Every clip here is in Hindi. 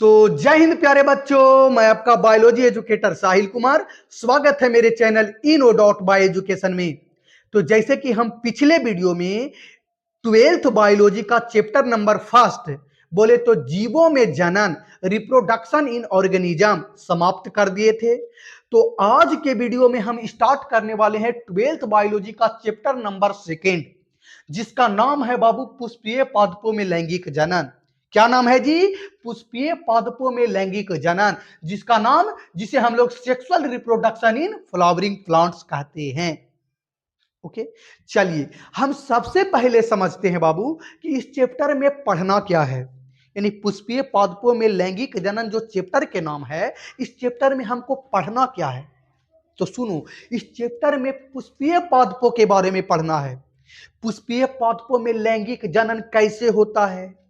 तो जय हिंद प्यारे बच्चों, मैं आपका बायोलॉजी एजुकेटर साहिल कुमार। स्वागत है मेरे channel Eno dot by education में। तो जैसे कि हम पिछले वीडियो में 12th बायोलॉजी का चैप्टर नंबर फर्स्ट बोले तो जीवों में जनन रिप्रोडक्शन इन ऑर्गेनिज्म समाप्त कर दिए थे। तो आज के वीडियो में हम स्टार्ट करने वाले हैं 12th बायोलॉजी का चैप्टर नंबर सेकेंड, जिसका नाम है बाबू पुष्पीय पादपों में लैंगिक जनन। क्या नाम है जी? पुष्पीय पादपों में लैंगिक जनन, जिसका नाम जिसे हम लोग sexual reproduction in flowering plants कहते हैं। ओके, चलिए हम सबसे पहले समझते हैं बाबू कि इस चैप्टर में पढ़ना क्या है। यानी पुष्पीय पादपों में लैंगिक जनन जो चैप्टर के नाम है, इस चैप्टर में हमको पढ़ना क्या है। तो सुनो, इस चैप्टर में पुष्पीय पादपों के बारे में पढ़ना है। पुष्पीय पादपों में लैंगिक जनन कैसे होता है,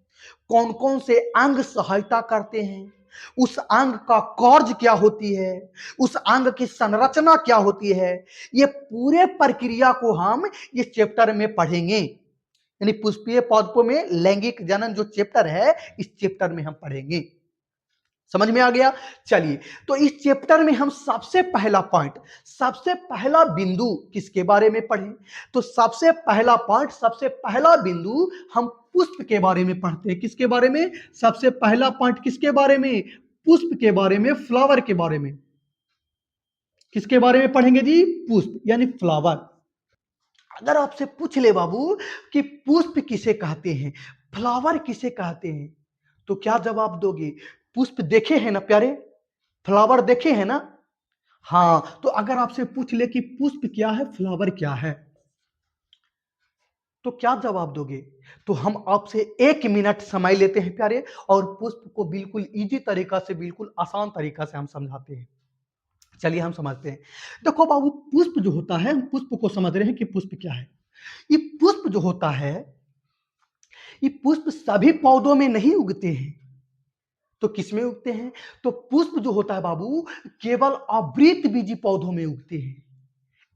कौन कौन से अंग सहायता करते हैं, उस अंग का कार्य क्या होती है, उस अंग की संरचना क्या होती है, ये पूरे प्रक्रिया को हम इस चैप्टर में पढ़ेंगे। यानी पुष्पीय पादपों में लैंगिक जनन जो चैप्टर है, इस चैप्टर में हम पढ़ेंगे। समझ में आ गया? चलिए, तो इस चैप्टर में हम सबसे पहला पॉइंट, सबसे पहला बिंदु किसके बारे में पढ़ें? तो सबसे पहला पॉइंट, सबसे पहला बिंदु हम पुष्प के बारे में पढ़ते हैं। किसके बारे में? सबसे पहला पॉइंट किसके बारे में? पुष्प के बारे में, फ्लावर के बारे में। किसके बारे में पढ़ेंगे जी? पुष्प यानी फ्लावर। अगर आपसे पूछ ले बाबू कि पुष्प किसे कहते हैं, फ्लावर किसे कहते हैं, तो क्या जवाब दोगे? पुष्प देखे हैं ना प्यारे, फ्लावर देखे हैं ना? हाँ, तो अगर आपसे पूछ ले कि पुष्प क्या है, फ्लावर क्या है, तो क्या जवाब दोगे? तो हम आपसे 1 मिनट समय लेते हैं प्यारे, और पुष्प को बिल्कुल इजी तरीका से, बिल्कुल आसान तरीका से हम समझाते हैं। चलिए हम समझते हैं। देखो बाबू, पुष्प जो होता है, हम पुष्प को समझ रहे हैं कि पुष्प क्या है। ये पुष्प जो होता है, ये पुष्प सभी पौधों में नहीं उगते हैं। तो किसमें उगते हैं? तो पुष्प जो होता है बाबू, केवल आवृतबीजी पौधों में उगते हैं।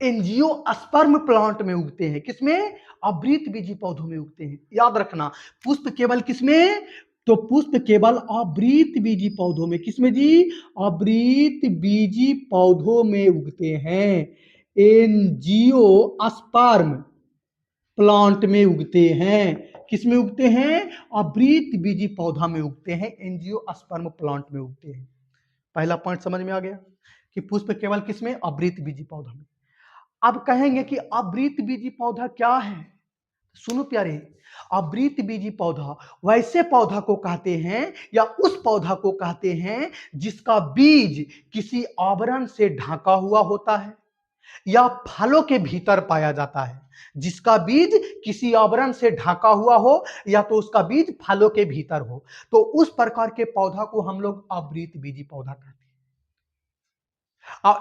एंजियोस्पर्म प्लांट में उगते हैं। किसमें? आवृतबीजी पौधों में उगते हैं। याद रखना, पुष्प केवल किसमें? तो पुष्प केवल आवृतबीजी पौधों में। किसमें जी? आवृतबीजी पौधों में उगते हैं। एंजियोस्पर्म प्लांट में उगते हैं। किस में उगते हैं? आवृतबीजी पौधा में उगते हैं, एंजियोस्पर्म प्लांट में उगते हैं। पहला पॉइंट समझ में आ गया कि पुष्प केवल किसमें? आवृतबीजी पौधा में। अब कहेंगे कि आवृतबीजी पौधा क्या है। सुनो प्यारे, आवृतबीजी पौधा वैसे पौधा को कहते हैं, या उस पौधा को कहते हैं जिसका बीज किसी आवरण से ढका हुआ होता है या फलों के भीतर पाया जाता है। जिसका बीज किसी आवरण से ढका हुआ हो, या तो उसका बीज फलों के भीतर हो, तो उस प्रकार के पौधा को हम लोग आवृतबीजी पौधा कहते हैं।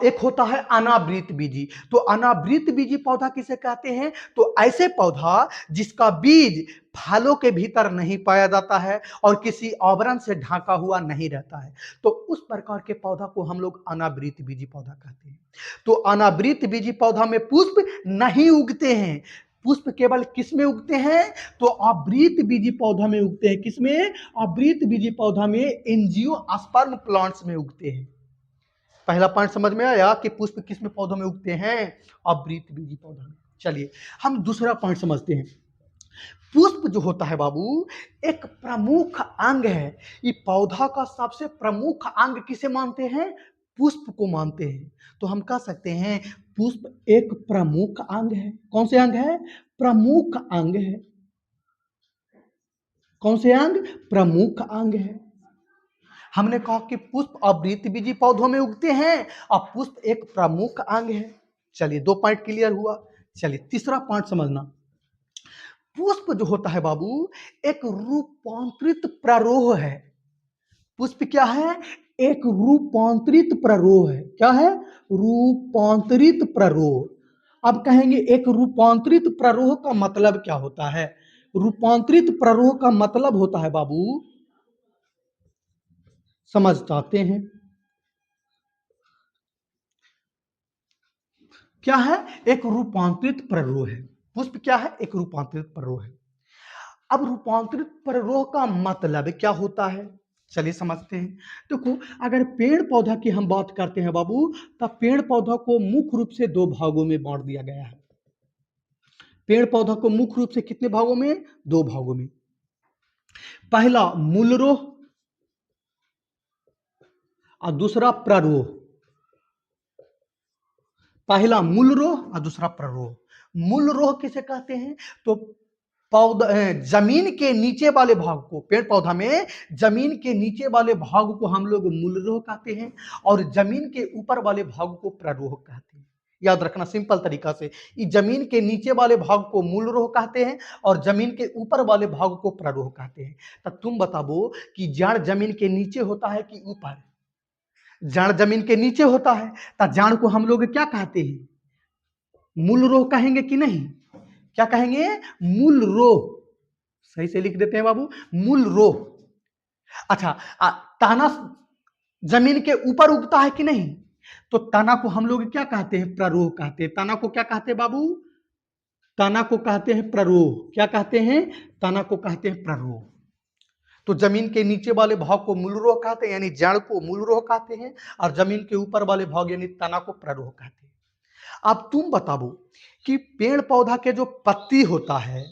एक होता है अनावृतबीजी। तो अनावृतबीजी पौधा किसे कहते हैं? तो ऐसे पौधा जिसका बीज फलों के भीतर नहीं पाया जाता है और किसी आवरण से ढका हुआ नहीं रहता है, तो उस प्रकार के पौधा को हम लोग अनावृतबीजी पौधा कहते हैं। तो अनावृतबीजी पौधा में पुष्प नहीं उगते हैं। पुष्प केवल किस में उगते हैं? तो आवृतबीजी पौधा में उगते हैं। किसमें? आवृतबीजी पौधा में, एंजियोस्पर्म प्लांट्स में उगते हैं। पहला पॉइंट समझ में आया कि पुष्प किस में पौधों में उगते हैं? आवृतबीजी पौधा में। चलिए हम दूसरा पॉइंट समझते हैं। पुष्प जो होता है बाबू, एक प्रमुख अंग है। ये पौधा का सबसे प्रमुख अंग किसे मानते हैं? पुष्प को मानते हैं। तो हम कह सकते हैं पुष्प एक प्रमुख अंग है। कौन से अंग है? प्रमुख अंग है। कौन से अंग? प्रमुख अंग है। हमने कहा कि पुष्प आवृतबीजी पौधों में उगते हैं और पुष्प एक प्रमुख अंग है। चलिए 2 पॉइंट क्लियर हुआ। चलिए तीसरा पॉइंट समझना। पुष्प जो होता है बाबू, एक रूपांतरित प्ररोह है। पुष्प क्या है? एक रूपांतरित प्ररोह है। क्या है? रूपांतरित प्ररोह। अब कहेंगे एक रूपांतरित प्ररोह का मतलब क्या होता है? रूपांतरित प्ररोह का मतलब होता है बाबू, समझ चाहते हैं क्या है? एक रूपांतरित प्ररोह है। पुष्प क्या है? एक रूपांतरित प्ररोह है। अब रूपांतरित प्ररोह का मतलब क्या होता है? चलिए समझते हैं। देखो, अगर पेड़ पौधा की हम बात करते हैं बाबू, तब पेड़ पौधा को मुख्य रूप से दो भागों में बांट दिया गया है। पेड़ पौधा को मुख्य रूप से कितने भागों में? दो भागों में। पहला मूलरोह और दूसरा प्ररोह। पहला मूलरोह और दूसरा प्ररोह। मूलरोह किसे कहते हैं? तो पौधा जमीन के नीचे वाले भाग को, पेड़ पौधा में जमीन के नीचे वाले भाग को हम लोग मूलरोह कहते हैं और जमीन के ऊपर वाले भाग को प्ररोह कहते हैं। याद रखना सिंपल तरीका से, ये जमीन के नीचे वाले भाग को मूलरोह कहते हैं और जमीन के ऊपर वाले भाग को प्ररोह कहते हैं। तब तुम बताओ कि जड़ जमीन के नीचे होता है कि ऊपर? जड़ जमीन के नीचे होता है, तो जड़ को हम लोग क्या कहते हैं? मूल रोह कहेंगे कि नहीं? क्या कहेंगे? मूल रोह। सही से लिख देते हैं बाबू, मूल रोह। अच्छा, तना जमीन के ऊपर उगता है कि नहीं? तो तना को हम लोग क्या कहते हैं? प्ररोह कहते हैं। तना को क्या कहते हैं बाबू? तना को कहते हैं प्ररोह। क्या कहते हैं? तना को कहते हैं प्ररोह। तो जमीन के नीचे वाले भाग को मूलरोह कहते हैं, यानी जड़ को मूलरोह कहते हैं, और जमीन के ऊपर वाले भाग यानी तना को प्ररोह कहते हैं। अब तुम बताओ कि पेड़ पौधा के जो पत्ती होता है,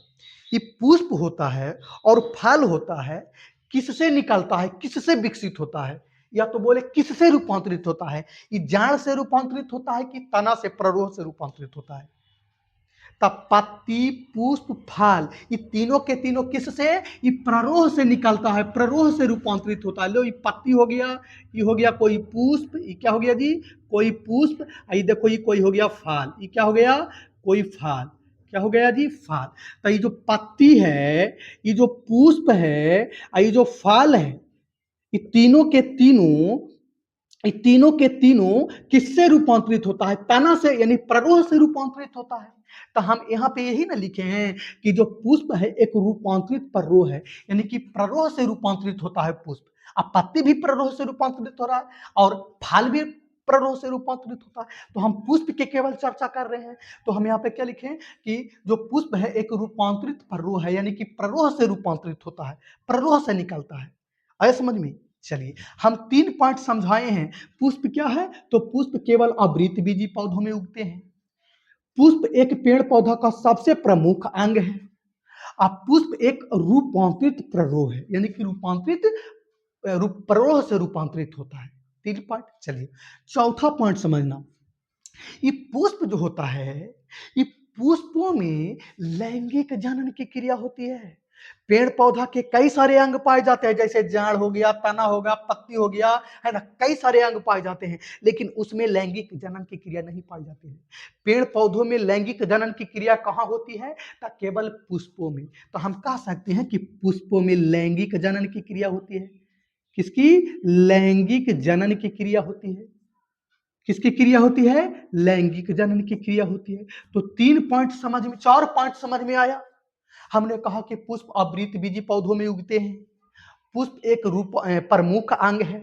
ये पुष्प होता है और फल होता है, किससे निकलता है, किससे विकसित होता है? या तो बोले किससे रूपांतरित होता है? ये जड़ से रूपांतरित होता है कि तना से, प्ररोह से रूपांतरित होता है? तब पत्ती, पुष्प, फल, ये तीनों के तीनों किससे? ये प्ररोह से निकलता है, प्ररोह से रूपांतरित होता है। लो, ये पत्ती हो गया, ये हो गया कोई पुष्प, ये क्या हो गया जी? कोई पुष्प। ये देखो, ये कोई हो गया फल, ये क्या हो गया? कोई फल। क्या हो गया जी? फल। तो ये जो पत्ती है, ये जो पुष्प है, ये जो फल है, ये तीनों के तीनों, ये तीनों के तीनों किससे रूपांतरित होता है? तना से, यानी प्ररोह से रूपांतरित होता है। तो हम यहाँ पे यही ना लिखे हैं कि जो पुष्प है एक रूपांतरित प्ररोह है, यानी कि प्ररोह से रूपांतरित होता है पुष्प। अब पत्ती भी प्ररोह से रूपांतरित हो रहा है और फल भी प्ररोह से रूपांतरित होता है। तो हम पुष्प के केवल चर्चा कर रहे हैं, तो हम यहाँ पे क्या लिखें कि जो पुष्प है एक रूपांतरित प्ररोह है, यानी कि प्ररोह से रूपांतरित होता है, प्ररोह से निकलता है। आया समझ में? चलिए, हम 3 पॉइंट समझाए हैं। पुष्प क्या है? तो पुष्प केवल आवृतबीजी पौधों में उगते हैं। पुष्प एक पेड़ पौधा का सबसे प्रमुख अंग है। अब पुष्प एक रूपांतरित प्ररोह है, यानी कि प्ररोह से रूपांतरित होता है। 3 पॉइंट। चलिए, चौथा पॉइंट समझना, ये पुष्प जो होता है, ये पुष्पों में लैंगिक जनन की क्रिया होती है। पेड़ पौधा के कई सारे अंग पाए जाते हैं, जैसे जड़ हो गया, तना हो गया, पत्ती हो गया, है ना, कई सारे अंग पाए जाते हैं, लेकिन उसमें लैंगिक जनन की क्रिया नहीं पाई जाती है। पेड़ पौधों में लैंगिक जनन की क्रिया कहाँ होती है? तो केवल पुष्पों में। तो हम कह सकते हैं कि पुष्पों में लैंगिक जनन की क्रिया होती है। किसकी? लैंगिक जनन की क्रिया होती है। किसकी क्रिया होती है? लैंगिक जनन की क्रिया होती है। तो 3 पॉइंट समझ में, 4 पॉइंट समझ में आया। हमने कहा कि पुष्प आवृतबीजी पौधों में उगते हैं। पुष्प एक प्रमुख अंग है।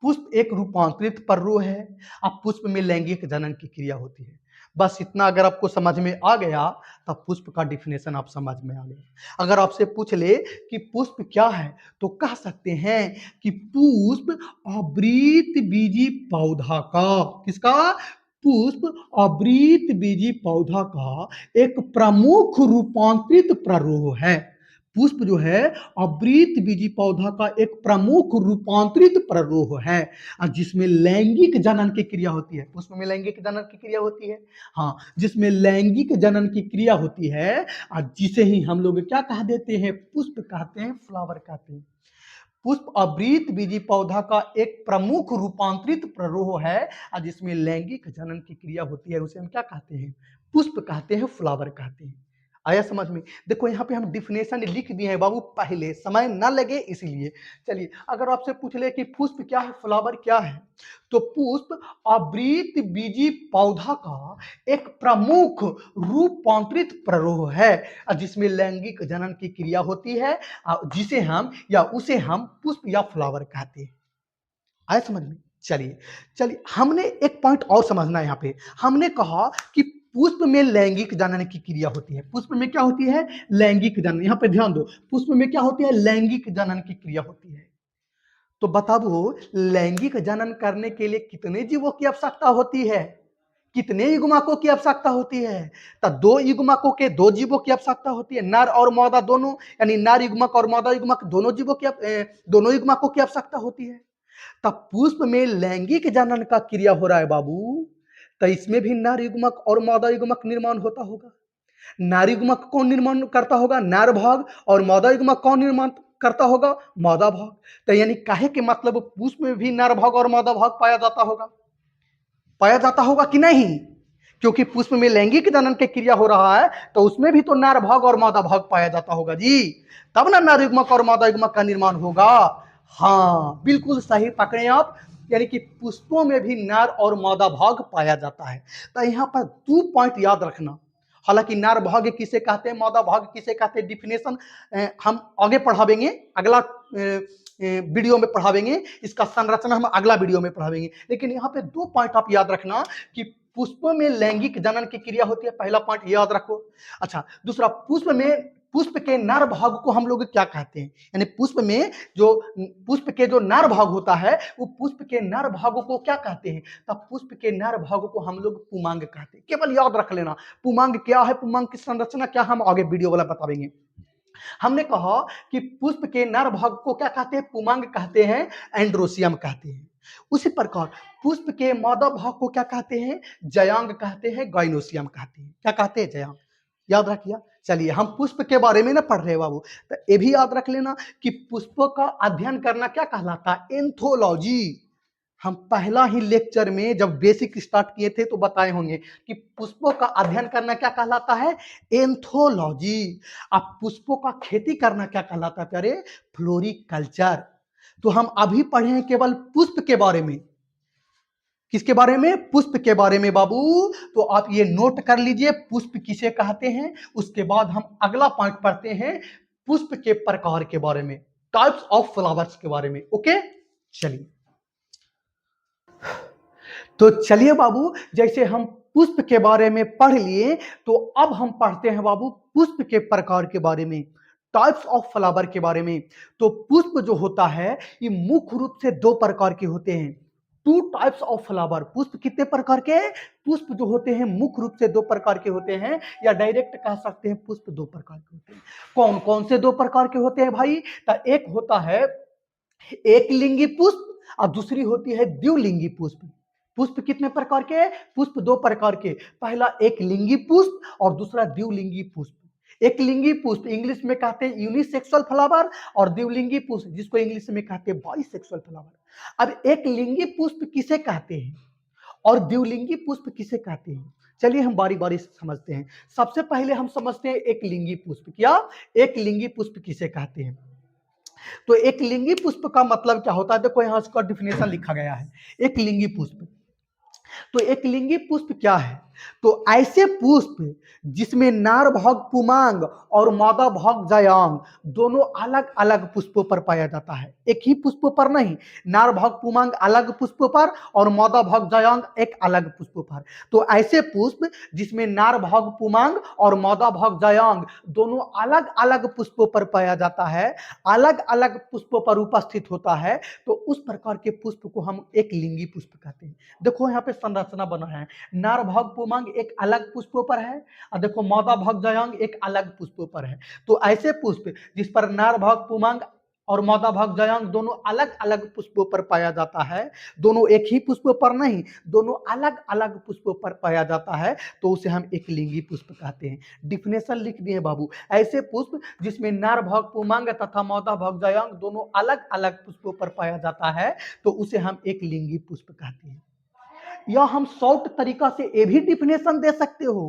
पुष्प एक रूपांतरित प्ररोह है। अब पुष्प में लैंगिक जनन की क्रिया होती है। बस इतना अगर आपको समझ में आ गया, तब पुष्प का डिफिनेशन आप समझ में आ गया। अगर आपसे पूछ ले कि पुष्प क्या है, तो कह सकते हैं कि पुष्प आवृतबीजी पौधा का, किसका? पुष्प आवृतबीजी पौधा का एक प्रमुख रूपांतरित प्ररोह है। पुष्प जो है आवृतबीजी पौधा का एक प्रमुख रूपांतरित प्ररोह है, जिसमें लैंगिक जनन की क्रिया होती है। पुष्प में लैंगिक जनन की क्रिया होती है, हाँ, जिसमें लैंगिक जनन की क्रिया होती है, जिसे ही हम लोग क्या कह देते हैं? पुष्प कहते हैं, फ्लावर कहते हैं। पुष्प आवृतबीजी पौधा का एक प्रमुख रूपांतरित प्ररोह है, जिसमें लैंगिक जनन की क्रिया होती है, उसे हम क्या कहते हैं? पुष्प कहते हैं, फ्लावर कहते हैं। आया समझ में? देखो, यहाँ पे हम डिफिनेशन लिख दिए हैं बाबू, पहले समय ना लगे इसलिए। चलिए, अगर आपसे पूछ ले कि पुष्प क्या है, फ्लावर क्या है, तो पुष्प आवृतबीजी पौधा का एक प्रमुख रूपांतरित प्ररोह है, जिसमें लैंगिक जनन की क्रिया होती है, जिसे हम या उसे हम पुष्प या फ्लावर कहते हैं। आया समझ में? चलिए, चलिए, हमने एक पॉइंट और समझना है यहाँ पे। हमने कहा कि पुष्प में लैंगिक जनन की क्रिया होती है। पुष्प में क्या होती है? लैंगिक जनन। यहाँ पे ध्यान दो, पुष्प में क्या होती है? लैंगिक जनन की क्रिया होती है। तो बताओ लैंगिक जनन करने के लिए कितने जीवों की आवश्यकता होती है? कितने युग्मकों की आवश्यकता होती है? तो दो युग्मकों के दो जीवों की आवश्यकता होती है, नर और मादा दोनों, यानी नर युग्मक और मादा युग्मक दोनों जीवों की दोनों युग्मकों की आवश्यकता होती है। तब पुष्प में लैंगिक जनन का क्रिया हो रहा है बाबू, तो इसमें भी नर युग्मक और मादा युग्मक निर्माण होता होगा। नर युग्मक कौन निर्माण करता होगा? नर भाग। और मादा युग्मक कौन निर्माण करता होगा? मादा भाग। तो यानी कहे के मतलब पुष्प में भी नर भाग और मादा भाग पाया जाता होगा कि नहीं? क्योंकि पुष्प में लैंगिक जनन की क्रिया हो रहा है, तो उसमें भी तो नर भाग और मादा भाग पाया जाता होगा जी, तब ना नर युग्मक और मादा युग्मक का निर्माण होगा। हाँ, बिल्कुल सही पकड़े आप। यानी कि पुष्पों में भी नर और मादा भाग पाया जाता है। तो यहाँ पर 2 पॉइंट याद रखना। हालांकि नर भाग किसे कहते हैं, मादा भाग किसे कहते हैं, डिफिनेशन हम आगे पढ़ावेंगे, अगला वीडियो में पढ़ावेंगे। इसका संरचना हम अगला वीडियो में पढ़ावेंगे। लेकिन यहाँ पे 2 पॉइंट आप याद रखना कि पुष्पों में लैंगिक जनन की क्रिया होती है, पहला पॉइंट याद रखो। अच्छा, दूसरा, पुष्प के नर भाग को हम लोग क्या कहते हैं? यानी पुष्प के जो नर भाग होता है, वो पुष्प के नर भागों को क्या कहते हैं? तब पुष्प के नर भागों को हम लोग पुमांग कहते हैं। केवल याद रख लेना पुमांग क्या है, पुमांग की संरचना क्या, हम आगे वीडियो वाला बतावेंगे। हमने कहा कि पुष्प के नर भाग को क्या कहते हैं? पुमांग कहते हैं, एंड्रोसियम कहते हैं। उसी प्रकार पुष्प के मादा भाग को क्या कहते हैं? जयांग कहते हैं, गाइनोसियम कहते हैं। क्या कहते हैं? जयांग। याद रखिए। चलिए, हम पुष्प के बारे में ना पढ़ रहे बाबू, तो ये भी याद रख लेना कि पुष्पों का अध्ययन करना क्या कहलाता है? एंथोलॉजी। हम पहला ही लेक्चर में जब बेसिक स्टार्ट किए थे तो बताए होंगे कि पुष्पों का अध्ययन करना क्या कहलाता है? एंथोलॉजी। अब पुष्पों का खेती करना क्या कहलाता है प्यारे? फ्लोरिकल्चर। तो हम अभी पढ़े हैं केवल पुष्प के बारे में। किसके बारे में? पुष्प के बारे में बाबू। तो आप ये नोट कर लीजिए, पुष्प किसे कहते हैं। उसके बाद हम अगला पॉइंट पढ़ते हैं पुष्प के प्रकार के बारे में, टाइप्स ऑफ फ्लावर्स के बारे में। ओके, चलिए। तो चलिए बाबू, जैसे हम पुष्प के बारे में पढ़ लिए, तो अब हम पढ़ते हैं बाबू पुष्प के प्रकार के बारे में, टाइप्स ऑफ फ्लावर के बारे में। तो पुष्प जो होता है, ये मुख्य रूप से 2 प्रकार के होते हैं। 2 टाइप्स ऑफ फ्लावर। पुष्प कितने प्रकार के? पुष्प जो होते हैं मुख्य रूप से 2 प्रकार के होते हैं, या डायरेक्ट कह सकते हैं पुष्प 2 प्रकार के होते हैं। कौन कौन से 2 प्रकार के होते हैं भाई? तो एक होता है एक लिंगी पुष्प, और दूसरी होती है द्विलिंगी पुष्प। पुष्प कितने प्रकार के? पुष्प 2 प्रकार के। पहला एक लिंगी पुष्प और दूसरा द्विलिंगी पुष्प। एक लिंगी पुष्प इंग्लिश में कहते हैं यूनिसेक्सुअल फ्लावर, और द्विलिंगी पुष्प जिसको इंग्लिश में कहते हैं बाइसेक्सुअल फ्लावर। अब एक लिंगी पुष्प किसे कहते हैं और द्विलिंगी पुष्प किसे कहते हैं, चलिए हम बारी बारी से समझते हैं। सबसे पहले हम समझते हैं एक लिंगी पुष्प। क्या एक लिंगी पुष्प किसे कहते हैं? तो एक लिंगी पुष्प का मतलब क्या होता है? देखो यहां इसका डिफिनेशन लिखा गया है, एक लिंगी पुष्प। तो एक लिंगी पुष्प क्या है? तो ऐसे पुष्प जिसमें नर भाग पुमांग और मादा भाग जायांग दोनों अलग अलग पुष्पों पर पाया जाता है, एक ही पुष्प पर नहीं। नर भाग पुमांग अलग पुष्प पर और मादा भाग जायांग एक अलग पुष्प पर। तो ऐसे पुष्प जिसमें नर भाग पुमांग और मादा भाग जायांग दोनों अलग अलग पुष्पों पर पाया जाता है, अलग अलग पुष्पों पर उपस्थित होता है, तो उस प्रकार के पुष्प को हम एक लिंगी पुष्प कहते हैं। देखो यहाँ पे संरचना बना है, नर भाग पुमांग एक अलग पुष्पों पर है, और देखो मादा भाग जायांग एक अलग पुष्पों पर है। तो ऐसे पुष्प जिस पर नर भाग पुमांग और मादा भाग जायांग दोनों अलग अलग पुष्पों पर पाया जाता है, दोनों एक ही पुष्प पर नहीं, दोनों अलग अलग पुष्पों पर पाया जाता है, तो उसे हम एक लिंगी पुष्प कहते हैं। डिफिनेशन लिख दिए बाबू, ऐसे पुष्प जिसमें नर भाग पुमांग तथा मादा भाग जायांग दोनों अलग अलग पुष्पों पर पाया जाता है, तो उसे हम एक लिंगी पुष्प कहते हैं। या हम शॉर्ट तरीका से ये भी डिफिनेशन दे सकते हो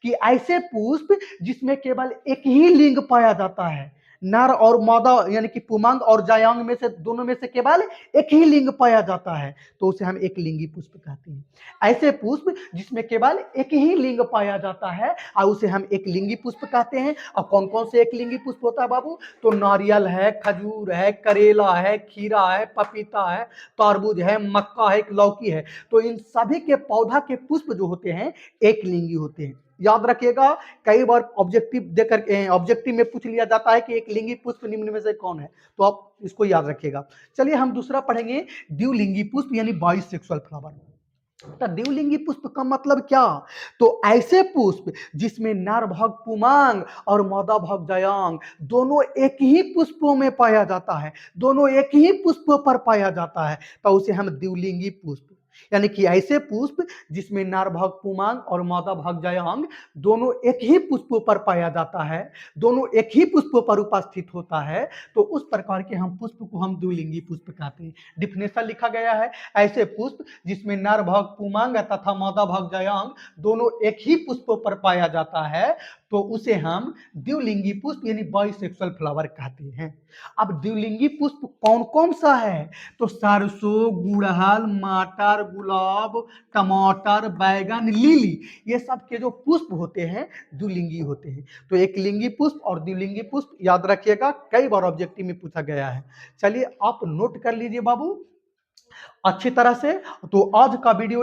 कि ऐसे पुष्प जिसमें केवल एक ही लिंग पाया जाता है, नर और मादा यानी कि पुमांग और जायांग में से दोनों में से केवल एक ही लिंग पाया जाता है, तो उसे हम एक लिंगी पुष्प कहते हैं। ऐसे पुष्प जिसमें केवल एक ही लिंग पाया जाता है और उसे हम एक लिंगी पुष्प कहते हैं। और कौन कौन से एक लिंगी पुष्प होता है बाबू? तो नारियल है, खजूर है, करेला है, खीरा है, पपीता है, तरबूज है, मक्का है, लौकी है। तो इन सभी के पौधा के पुष्प जो होते हैं एक लिंगी होते हैं। याद रखिएगा, कई बार ऑब्जेक्टिव देकर ऑब्जेक्टिव में पूछ लिया जाता है कि एक लिंगी पुष्प निम्न में से कौन है, तो आप इसको याद रखिएगा। चलिए हम दूसरा पढ़ेंगे, द्विलिंगी पुष्प यानी बाइसेक्सुअल फ्लावर। तो द्विलिंगी पुष्प का मतलब क्या? तो ऐसे पुष्प जिसमें नर भाग पुमांग और मादा भाग जयांग दोनों एक ही पुष्पों में पाया जाता है, दोनों एक ही पुष्प पर पाया जाता है, तो उसे हम द्विलिंगी पुष्प, यानी कि ऐसे पुष्प जिसमें नर भाग पुमांग और मादा भाग जयांग दोनों एक ही पुष्प पर पाया जाता है, दोनों एक ही पुष्प पर उपस्थित होता है, तो उस प्रकार के हम पुष्प को हम द्विलिंगी पुष्प कहते हैं। डिफिनेशन लिखा गया है, ऐसे पुष्प जिसमें नर भाग पुमांग तथा मादा भाग जयांग दोनों एक ही पुष्प पर पाया जाता है, तो उसे हम द्विलिंगी पुष्प यानी बाइसेक्सुअल फ्लावर कहते हैं। अब द्विलिंगी पुष्प कौन कौन सा है? तो सरसों, गुड़हल, मटर, गुलाब, टमाटर, बैगन, लिली, ये सब के जो पुष्प होते हैं द्विलिंगी होते हैं। तो एक लिंगी पुष्प और द्विलिंगी पुष्प याद रखिएगा, कई बार ऑब्जेक्टिव में पूछा गया है। चलिए आप नोट कर लीजिए बाबू अच्छी तरह से। तो आज का वीडियो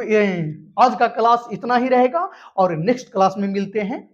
आज का क्लास इतना ही रहेगा और नेक्स्ट क्लास में मिलते हैं।